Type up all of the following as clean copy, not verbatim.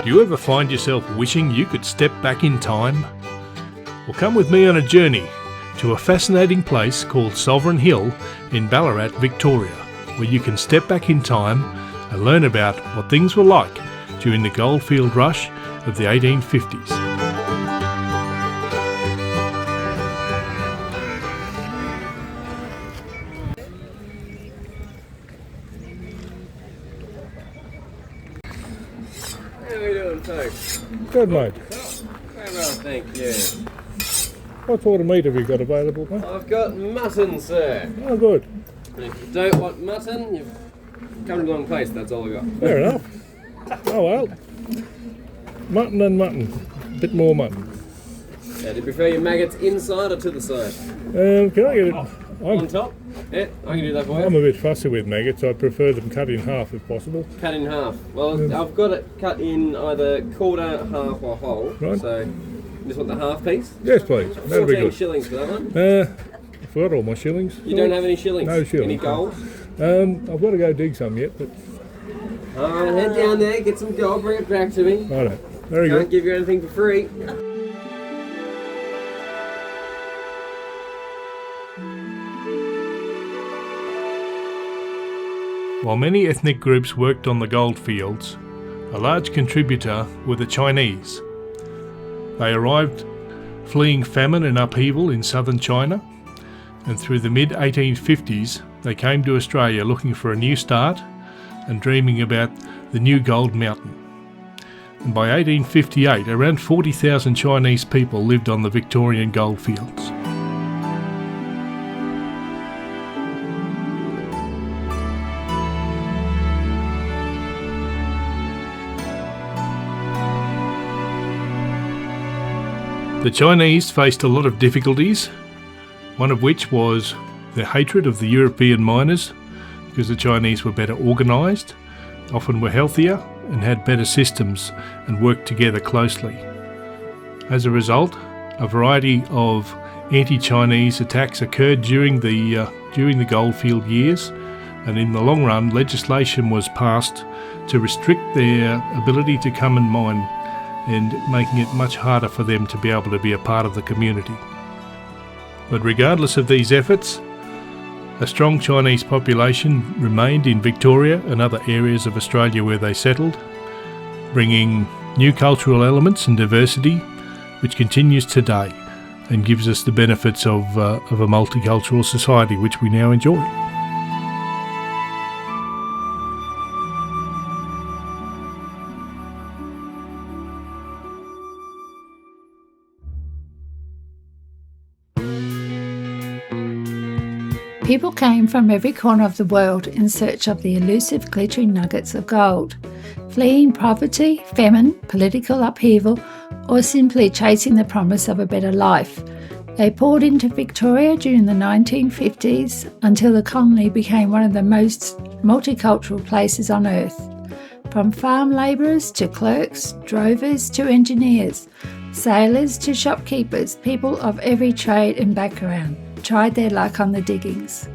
Do you ever find yourself wishing you could step back in time? Well, come with me on a journey to a fascinating place called Sovereign Hill in Ballarat, Victoria, where you can step back in time and learn about what things were like during the goldfield rush of the 1850s. How are we doing, folks? Good, mate. Very well, thank you. What sort of meat have you got available, mate? I've got mutton, sir. Oh, good. And if you don't want mutton, you've come to the wrong place, that's all I got. Fair enough. Oh, well. Mutton and mutton. A bit more mutton. Do you prefer your maggots inside or to the side? Can I get it? On top? Yeah, I can do that for you. I'm a bit fussy with maggots. I'd prefer them cut in half if possible. Cut in half. Well, I've got it cut in either quarter, half or whole. Right. So, you just want the half piece? Yes, please. That'll be 14 good. shillings for that one. I forgot all my shillings. You don't have any shillings? No shillings. Any gold? I've got to go dig some yet, but... Alright, head down there, get some gold, bring it back to me. Righto. Very Can't good. give you anything for free. While many ethnic groups worked on the goldfields, a large contributor were the Chinese. They arrived fleeing famine and upheaval in southern China, and through the mid-1850s they came to Australia looking for a new start and dreaming about the new gold mountain. And by 1858, around 40,000 Chinese people lived on the Victorian goldfields. The Chinese faced a lot of difficulties, one of which was the hatred of the European miners, because the Chinese were better organised, often were healthier and had better systems and worked together closely. As a result, a variety of anti-Chinese attacks occurred during the goldfield years, and in the long run legislation was passed to restrict their ability to come and mine, and making it much harder for them to be able to be a part of the community. But regardless of these efforts, a strong Chinese population remained in Victoria and other areas of Australia where they settled, bringing new cultural elements and diversity, which continues today and gives us the benefits of a multicultural society which we now enjoy. People came from every corner of the world in search of the elusive glittering nuggets of gold, fleeing poverty, famine, political upheaval, or simply chasing the promise of a better life. They poured into Victoria during the 1950s until the colony became one of the most multicultural places on earth. From farm labourers to clerks, drovers to engineers, sailors to shopkeepers, people of every trade and background tried their luck on the diggings.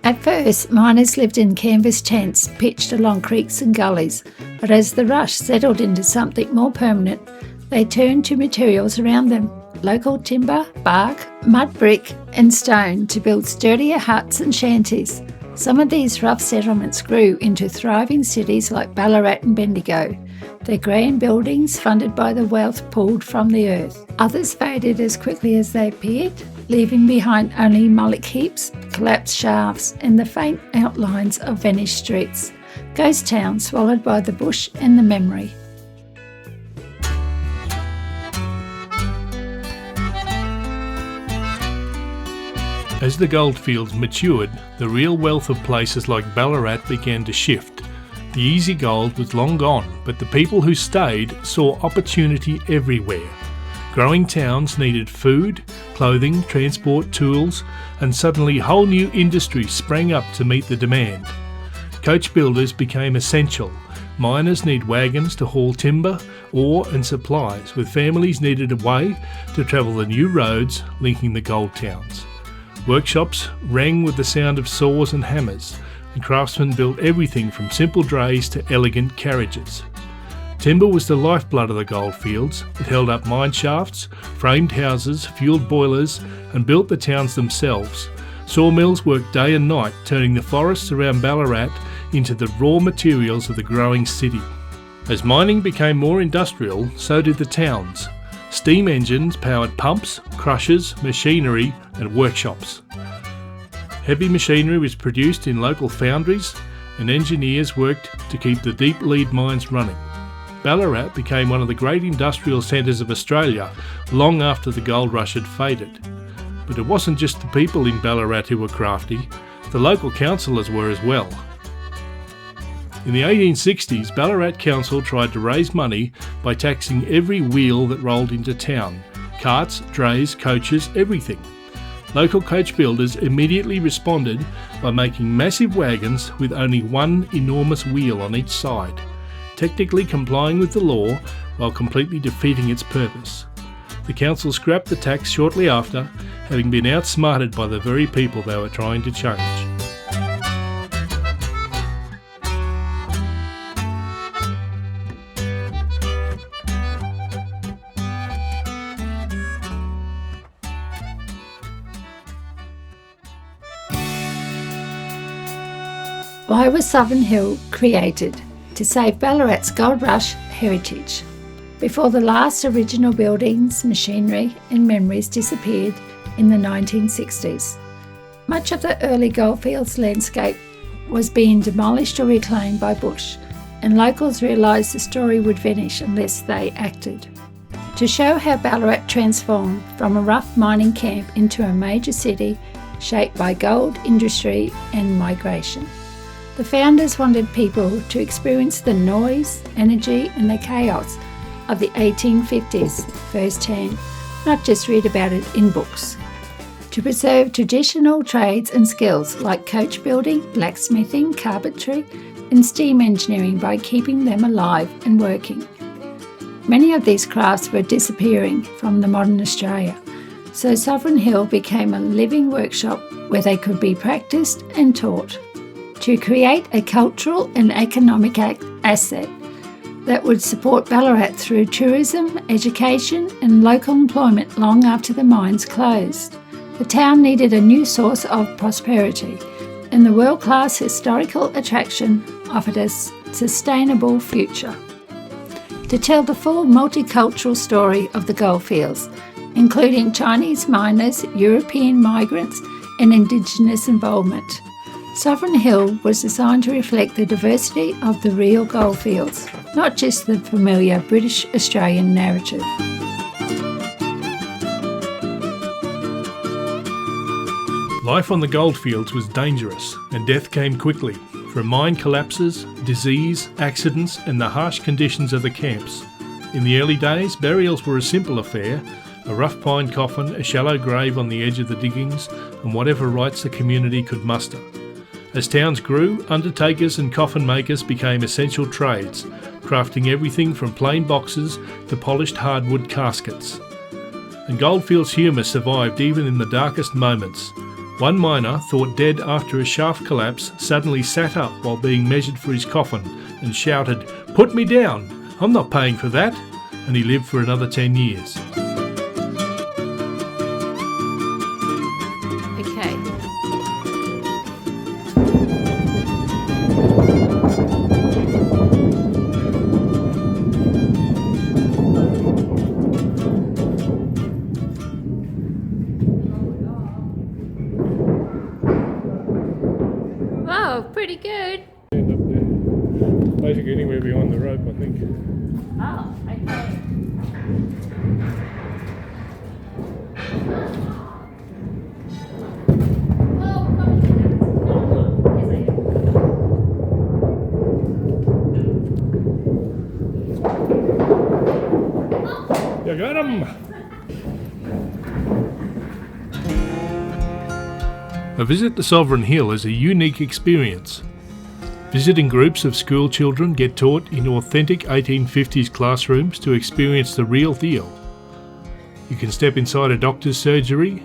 At first, miners lived in canvas tents pitched along creeks and gullies, but as the rush settled into something more permanent, they turned to materials around them, local timber, bark, mud brick and stone to build sturdier huts and shanties. Some of these rough settlements grew into thriving cities like Ballarat and Bendigo, their grand buildings funded by the wealth pulled from the earth. Others faded as quickly as they appeared, leaving behind only mullock heaps, collapsed shafts and the faint outlines of vanished streets, ghost towns swallowed by the bush and the memory. As the goldfields matured, the real wealth of places like Ballarat began to shift. The easy gold was long gone, but the people who stayed saw opportunity everywhere. Growing towns needed food, clothing, transport, tools, and suddenly whole new industries sprang up to meet the demand. Coach builders became essential. Miners need wagons to haul timber, ore and supplies, with families needed a way to travel the new roads linking the gold towns. Workshops rang with the sound of saws and hammers, and craftsmen built everything from simple drays to elegant carriages. Timber was the lifeblood of the goldfields. It held up mine shafts, framed houses, fueled boilers, and built the towns themselves. Sawmills worked day and night, turning the forests around Ballarat into the raw materials of the growing city. As mining became more industrial, so did the towns. Steam engines powered pumps, crushers, machinery, and workshops. Heavy machinery was produced in local foundries, and engineers worked to keep the deep lead mines running. Ballarat became one of the great industrial centres of Australia long after the gold rush had faded. But it wasn't just the people in Ballarat who were crafty, the local councillors were as well. In the 1860s, Ballarat Council tried to raise money by taxing every wheel that rolled into town. Carts, drays, coaches, everything. Local coach builders immediately responded by making massive wagons with only one enormous wheel on each side, technically complying with the law while completely defeating its purpose. The council scrapped the tax shortly after, having been outsmarted by the very people they were trying to change. Why was Sovereign Hill created? To save Ballarat's gold rush heritage. Before the last original buildings, machinery and memories disappeared in the 1960s. Much of the early Goldfields landscape was being demolished or reclaimed by bush, and locals realised the story would vanish unless they acted. To show how Ballarat transformed from a rough mining camp into a major city shaped by gold industry and migration. The founders wanted people to experience the noise, energy and the chaos of the 1850s firsthand, not just read about it in books. To preserve traditional trades and skills like coach building, blacksmithing, carpentry and steam engineering by keeping them alive and working. Many of these crafts were disappearing from the modern Australia, so Sovereign Hill became a living workshop where they could be practiced and taught. To create a cultural and economic asset that would support Ballarat through tourism, education and local employment long after the mines closed. The town needed a new source of prosperity, and the world-class historical attraction offered a sustainable future. To tell the full multicultural story of the Goldfields, including Chinese miners, European migrants and Indigenous involvement, Sovereign Hill was designed to reflect the diversity of the real goldfields, not just the familiar British-Australian narrative. Life on the goldfields was dangerous, and death came quickly, from mine collapses, disease, accidents and the harsh conditions of the camps. In the early days, burials were a simple affair, a rough pine coffin, a shallow grave on the edge of the diggings, and whatever rites the community could muster. As towns grew, undertakers and coffin makers became essential trades, crafting everything from plain boxes to polished hardwood caskets. And Goldfields' humour survived even in the darkest moments. One miner, thought dead after a shaft collapse, suddenly sat up while being measured for his coffin and shouted, "Put me down! I'm not paying for that!" And he lived for another 10 years. Pretty good. End up there. Basically anywhere behind the rope, I think. Oh, okay. You got him! A visit to Sovereign Hill is a unique experience. Visiting groups of school children get taught in authentic 1850s classrooms to experience the real deal. You can step inside a doctor's surgery,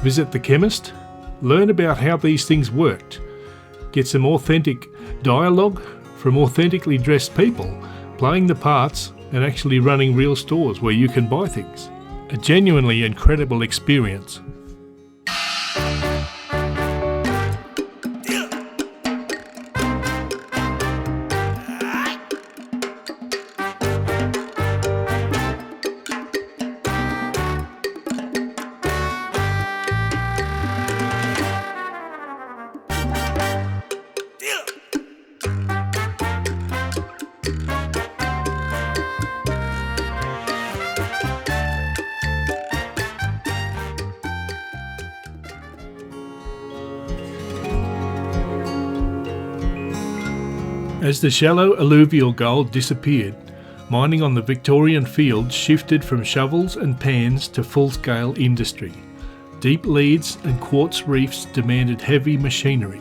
visit the chemist, learn about how these things worked, get some authentic dialogue from authentically dressed people, playing the parts and actually running real stores where you can buy things. A genuinely incredible experience. As the shallow alluvial gold disappeared, mining on the Victorian fields shifted from shovels and pans to full-scale industry. Deep leads and quartz reefs demanded heavy machinery,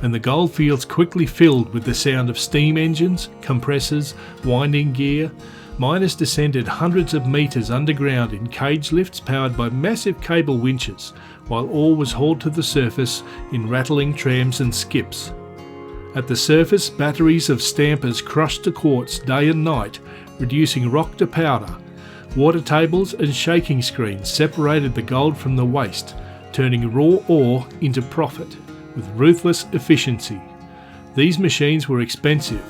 and the goldfields quickly filled with the sound of steam engines, compressors, winding gear. Miners descended hundreds of metres underground in cage lifts powered by massive cable winches, while ore was hauled to the surface in rattling trams and skips. At the surface, batteries of stampers crushed the quartz day and night, reducing rock to powder. Water tables and shaking screens separated the gold from the waste, turning raw ore into profit with ruthless efficiency. These machines were expensive,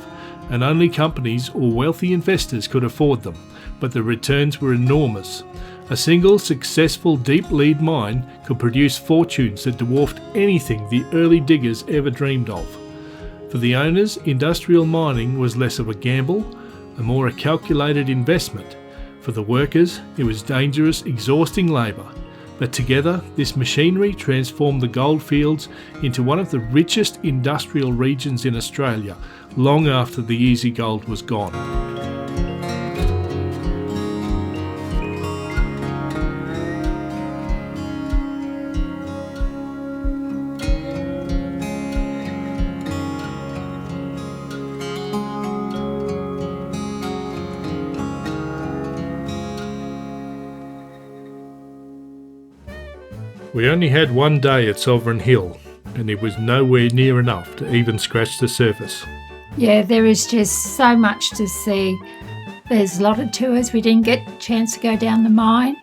and only companies or wealthy investors could afford them, but the returns were enormous. A single successful deep lead mine could produce fortunes that dwarfed anything the early diggers ever dreamed of. For the owners, industrial mining was less of a gamble, and more a calculated investment. For the workers, it was dangerous, exhausting labour. But together, this machinery transformed the goldfields into one of the richest industrial regions in Australia, long after the easy gold was gone. We only had one day at Sovereign Hill, and it was nowhere near enough to even scratch the surface. Yeah, there is just so much to see. There's a lot of tours. We didn't get a chance to go down the mine.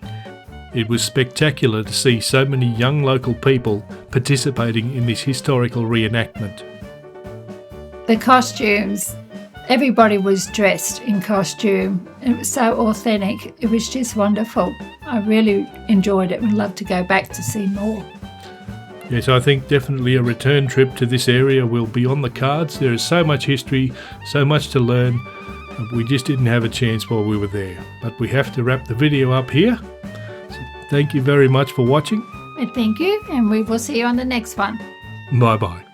It was spectacular to see so many young local people participating in this historical reenactment. The costumes, everybody was dressed in costume. It was so authentic. It was just wonderful. I really enjoyed it and would love to go back to see more. Yes, I think definitely a return trip to this area will be on the cards. There is so much history, so much to learn. We just didn't have a chance while we were there. But we have to wrap the video up here. So thank you very much for watching. Thank you, and we will see you on the next one. Bye-bye.